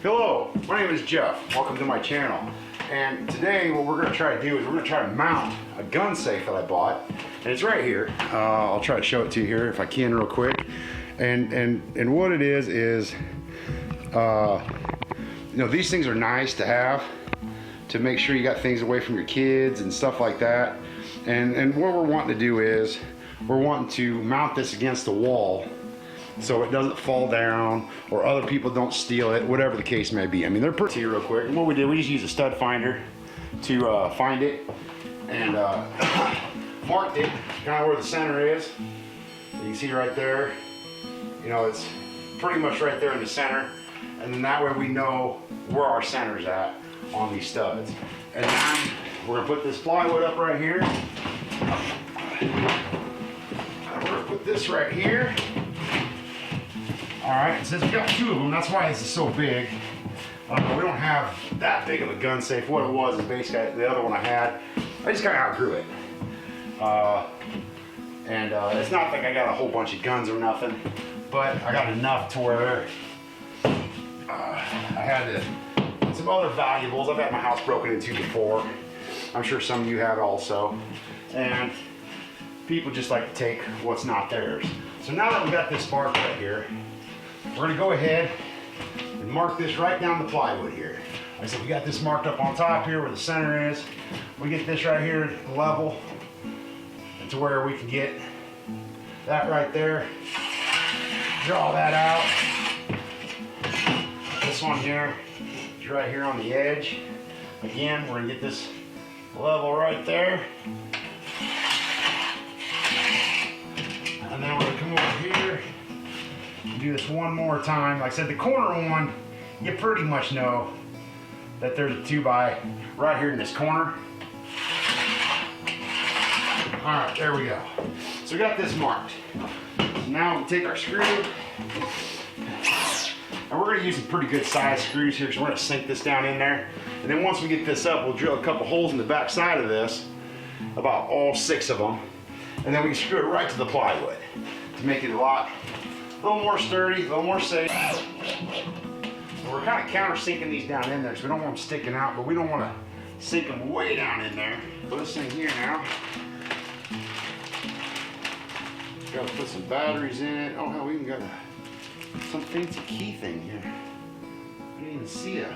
Hello, my name is Jeff. Welcome to my channel. And today what we're going to try to do is we're going to try to mount a gun safe that I bought. And it's right here. I'll try to show it to you here if I can real quick. And what it is you know, these things are nice to have to make sure you got things away from your kids and stuff like that. And what we're wanting to do is we're wanting to mount this against the wall so it doesn't fall down or other people don't steal it, whatever the case may be. I mean, they're pretty real quick. And what we did, we just used a stud finder to find it and marked it kind of where the center is. You can see right there, you know, it's pretty much right there in the center. And then that way we know where our center's at on these studs. And now we're gonna put this plywood up right here. And we're gonna put this right here. All right, since we got two of them, that's why this is so big. We don't have that big of a gun safe. What it was is basically the other one I had, I just kind of outgrew it. It's not like I got a whole bunch of guns or nothing, but I got enough to where I had some other valuables. I've had my house broken into before. I'm sure some of you have also. And people just like to take what's not theirs. So now that we got this marked right here, we're gonna go ahead and mark this right down the plywood here. Like I said, we got this marked up on top here where the center is. We get this right here level to where we can get that right there. Draw that out. This one here is right here on the edge. Again, we're gonna get this level right there. And then we're gonna come over here and do this one more time. Like I said, the corner one, you pretty much know that there's a 2x right here in this corner. All right, there we go. So we got this marked. So now we take our screw, and we're gonna use some pretty good size screws here, so we're gonna sink this down in there. And then once we get this up, we'll drill a couple holes in the back side of this, about all 6 of them. And then we can screw it right to the plywood to make it a little more sturdy, a little more safe. So we're kind of countersinking these down in there, so we don't want them sticking out, but we don't want to sink them way down in there. Put this thing here now. Got to put some batteries in it. Oh hell, we even got some fancy key thing here. I didn't even see it.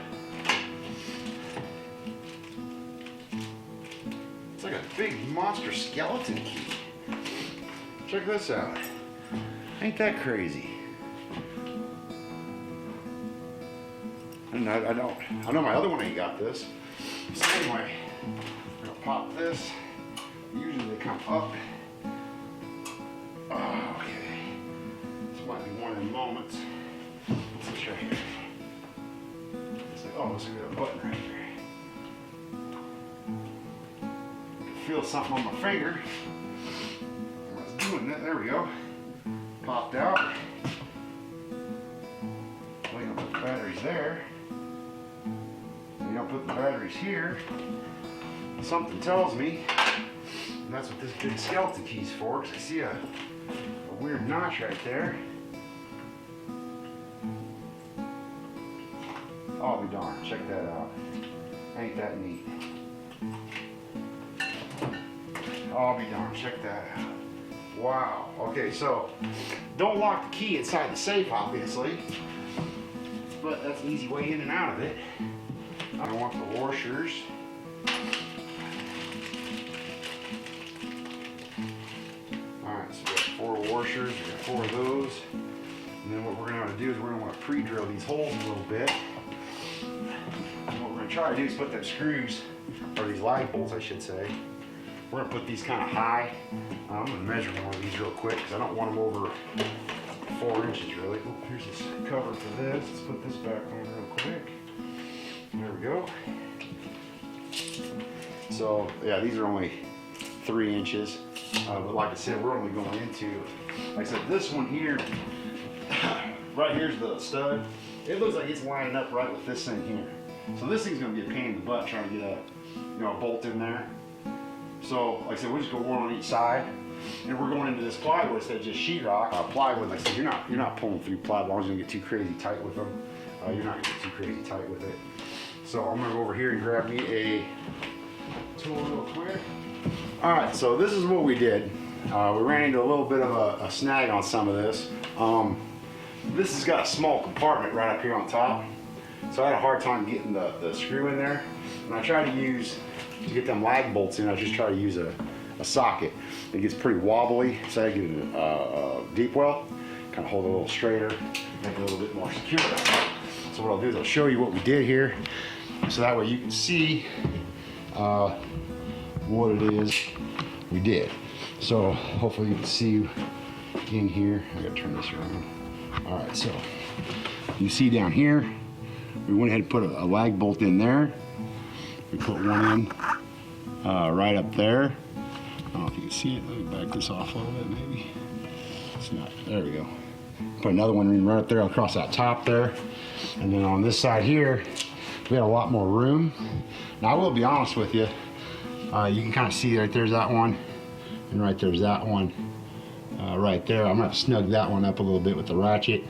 It's like a big monster skeleton key. Check this out. Ain't that crazy? And I know my other one ain't got this. So anyway, I'm gonna pop this. Usually they come up. Oh, okay. This might be one of the moments. What's this right here? It's like, oh, looks like we got a button right here. I can feel something on my finger. I was doing that. There we go. Popped out. Well, you don't put the batteries there. You don't put the batteries here. Something tells me, and that's what this big skeleton key's for, because I see a weird notch right there. I'll be darned, check that out. Ain't that neat? I'll be darned, check that out. Wow, okay, so don't lock the key inside the safe, obviously, but that's an easy way in and out of it. I don't want the washers. Alright, so we got 4 washers, we got 4 of those. And then what we're going to want to do is we're going to want to pre-drill these holes a little bit. And what we're going to try to do is put them screws, or these lag bolts I should say, we're going to put these kind of high. I'm going to measure one of these real quick because I don't want them over 4 inches really. Oh, here's this cover for this. Let's put this back on real quick. There we go. So yeah, these are only 3 inches. But like I said, we're only going into, like I said, this one here, right here's the stud. It looks like it's lining up right with this thing here. So this thing's going to be a pain in the butt trying to get a bolt in there. So like I said, we'll just go one on each side. And we're going into this plywood instead of just sheetrock. Plywood, like I said, you're not pulling through plywood as long as you don't get too crazy tight with them. You're not gonna get too crazy tight with it. So I'm gonna go over here and grab me a tool real quick. All right, so this is what we did. We ran into a little bit of a snag on some of this. This has got a small compartment right up here on top. So I had a hard time getting the screw in there. And I tried to get them lag bolts in, I just try to use a socket. It gets pretty wobbly, so I get a deep well, kind of hold it a little straighter, make it a little bit more secure. So what I'll do is I'll show you what we did here, so that way you can see what it is we did. So hopefully you can see in here. I gotta turn this around. All right, so you see down here, we went ahead and put a lag bolt in there. We put one in right up there. I don't know if you can see it. Let me back this off a little bit, maybe. It's not. There we go. Put another one in right up there across that top there. And then on this side here, we had a lot more room. Now I will be honest with you. You can kind of see right there's that one, and right there's that one. Right there, I'm gonna have to snug that one up a little bit with the ratchet.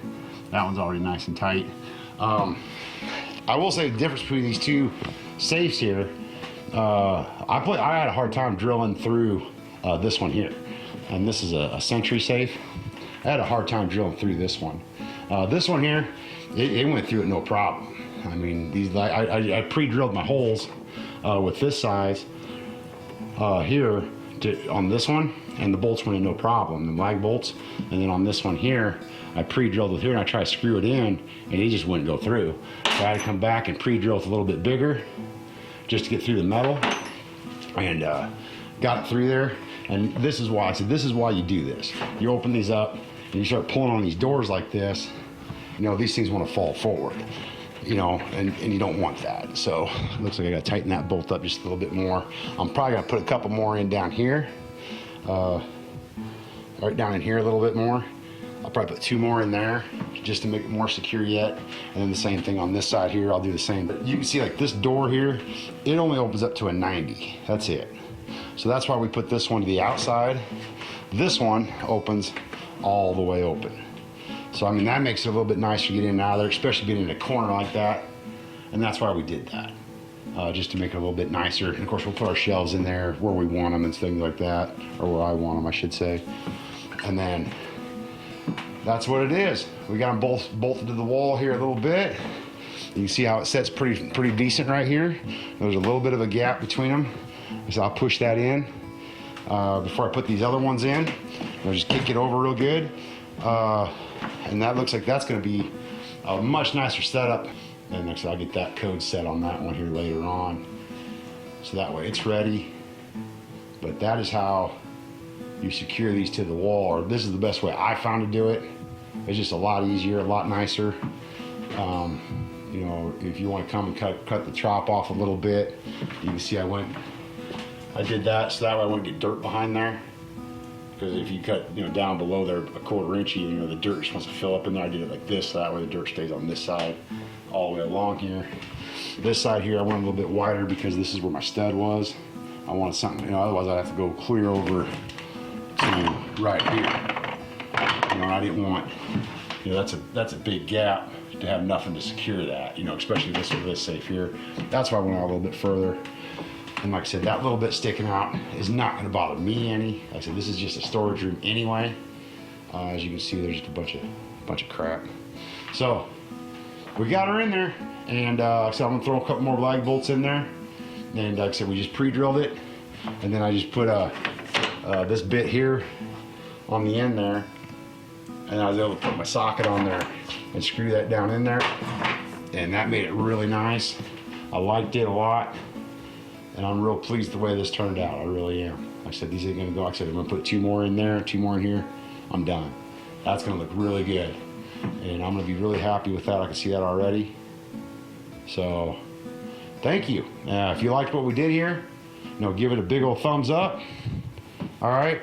That one's already nice and tight. I will say the difference between these two safes here. I had a hard time drilling through this one here, and this is a Century safe. I had a hard time drilling through this one. This one here, it went through it no problem. I mean, I pre-drilled my holes with this size here on this one, and the bolts went in no problem, the lag bolts. And then on this one here, I pre-drilled with here, and I tried to screw it in, and it just wouldn't go through. So I had to come back and pre-drill with a little bit bigger, just to get through the metal, and got it through there. And this is why I said, this is why you do this. You open these up and you start pulling on these doors like this, you know, these things want to fall forward, you know, and you don't want that. So it looks like I got to tighten that bolt up just a little bit more. I'm probably going to put a couple more in down here, right down in here a little bit more. I'll probably put 2 more in there just to make it more secure yet. And then the same thing on this side here, I'll do the same. But you can see like this door here, it only opens up to a 90, that's it. So that's why we put this one to the outside. This one opens all the way open. So I mean, that makes it a little bit nicer to get in and out of there, especially being in a corner like that. And that's why we did that, just to make it a little bit nicer. And of course we'll put our shelves in there where we want them and things like that, or where I want them, I should say. And then that's what it is. We got them both bolted to the wall here a little bit. You can see how it sets pretty decent right here. There's a little bit of a gap between them. So I'll push that in before I put these other ones in. I'll just kick it over real good. And that looks like that's gonna be a much nicer setup. And next I'll get that code set on that one here later on. So that way it's ready. But that is how you secure these to the wall, or this is the best way I found to do it. It's just a lot easier, a lot nicer. You know, if you want to come and cut the chop off a little bit, you can see I did that so that way I wouldn't get dirt behind there. Because if you cut, you know, down below there a 1/4 inch, you know, the dirt just wants to fill up in there. I did it like this, so that way the dirt stays on this side all the way along here. This side here I went a little bit wider because this is where my stud was. I wanted something, you know, otherwise I'd have to go clear over to right here. You know, I didn't want, you know, that's a big gap to have nothing to secure that, you know, especially this safe here. That's why I went out a little bit further. And like I said, that little bit sticking out is not going to bother me any. Like I said, this is just a storage room anyway. As you can see, there's just a bunch of crap. So we got her in there, and like I said, I'm gonna throw a couple more lag bolts in there. And like I said, we just pre-drilled it, and then I just put this bit here on the end there, and I was able to put my socket on there and screw that down in there, and that made it really nice. I liked it a lot, and I'm real pleased the way this turned out. I really am. Like I said, these ain't gonna go. Like I said, I'm gonna put 2 more in there, 2 more in here. I'm done. That's gonna look really good, and I'm gonna be really happy with that. I can see that already. So, thank you. If you liked what we did here, you know, give it a big old thumbs up. All right.